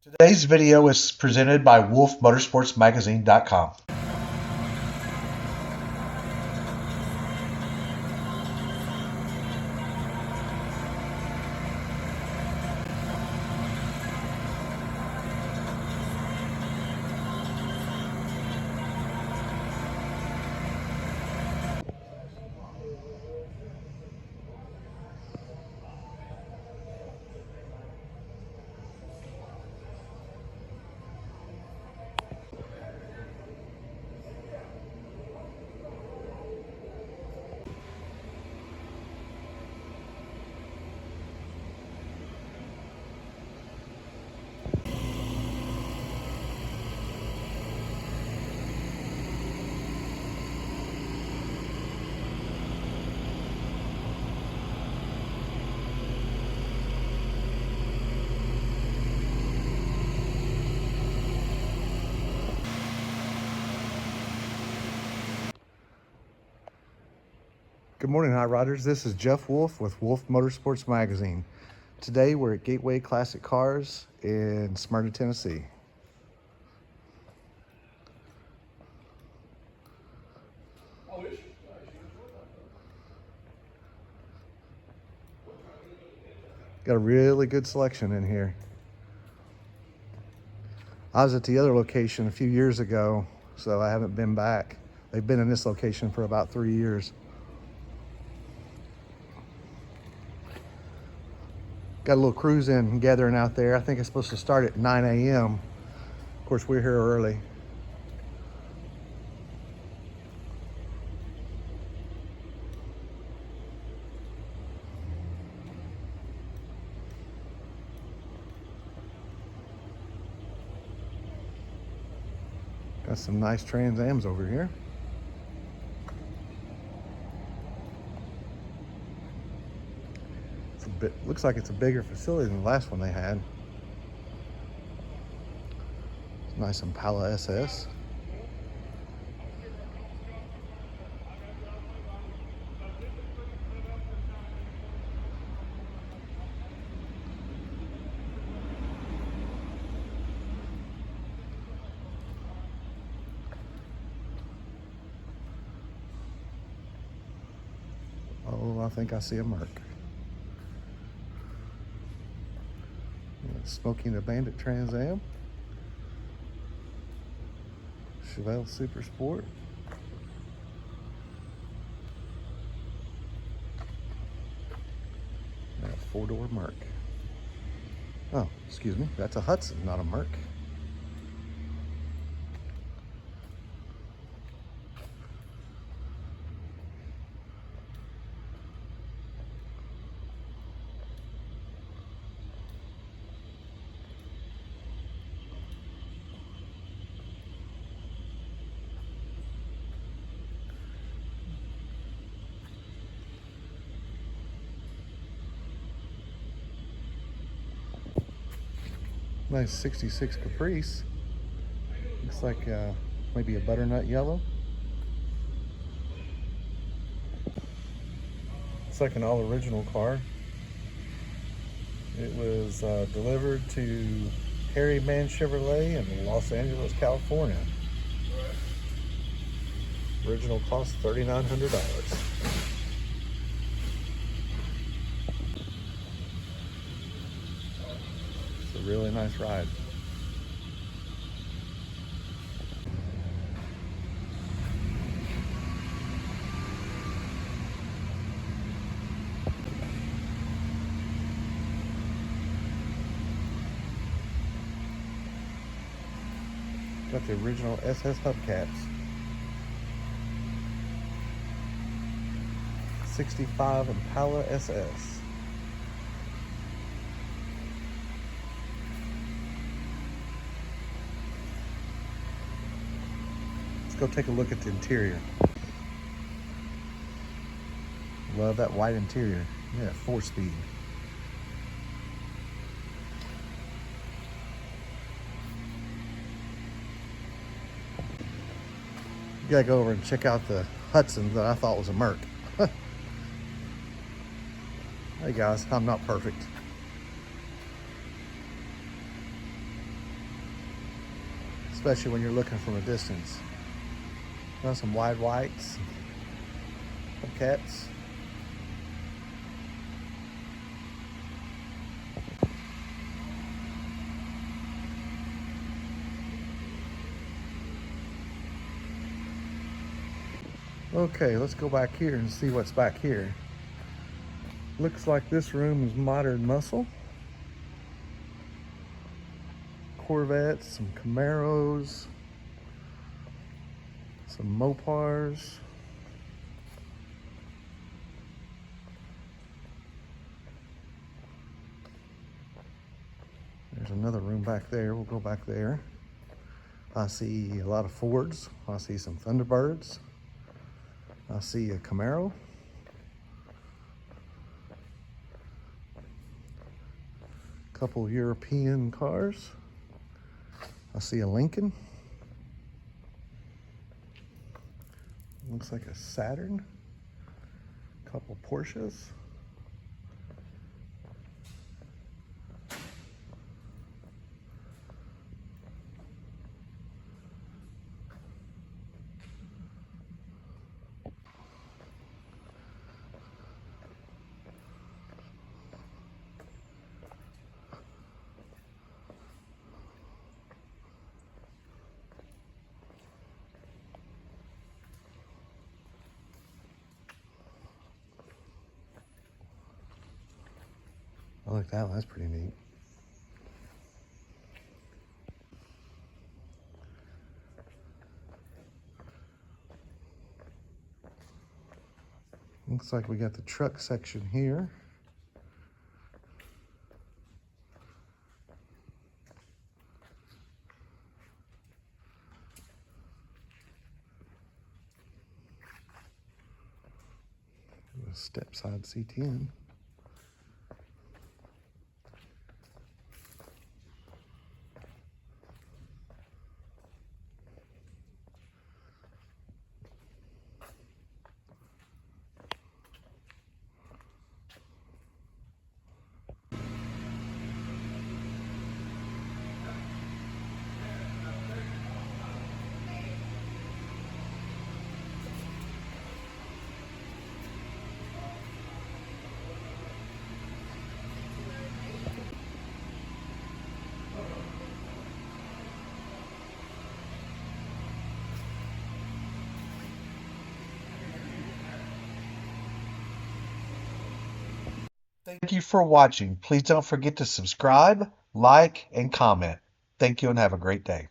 Today's video is presented by wolfmotorsportsmagazine.com. Good morning, Hot Rodders. This is Jeff Wolf with Wolf Motorsports Magazine. Today we're at Gateway Classic Cars in Smyrna, Tennessee. Got a really good selection in here. I was at the other location a few years ago, so I haven't been back. They've been in this location for about 3 years. Got a little cruise in gathering out there. I think it's supposed to start at 9 a.m. Of course, we're here early. Got some nice Trans Ams over here. Looks like it's a bigger facility than the last one they had. It's a nice Impala SS. Oh, I think I see a Merc. Smoking the Bandit Trans Am, Chevelle Super Sport, and a four-door Merc. Oh, excuse me, that's a Hudson, not a Merc. Nice 66 Caprice. Looks like maybe a butternut yellow. It's like an all original car. It was delivered to Harry Mann Chevrolet in Los Angeles, California. Original cost $3,900. Really nice ride. Got the original SS hubcaps. 65 Impala SS. Go take a look at the interior. Love that white interior. Yeah, 4-speed. You gotta go over and check out the Hudson that I thought was a Merc. Hey guys, I'm not perfect. especially when you're looking from a distance. Got some wide whites, some cats. Okay, let's go back here and see what's back here. Looks like this room is modern muscle. Corvettes, some Camaros, some Mopars. There's another room back there. We'll go back there. I see a lot of Fords. I see some Thunderbirds. I see a Camaro. A couple European cars. I see a Lincoln. Looks like a Saturn. A couple Porsches. I like that one, that's pretty neat. Looks like we got the truck section here. A step side C10. Thank you for watching. Please don't forget to subscribe, like, and comment. Thank you and have a great day.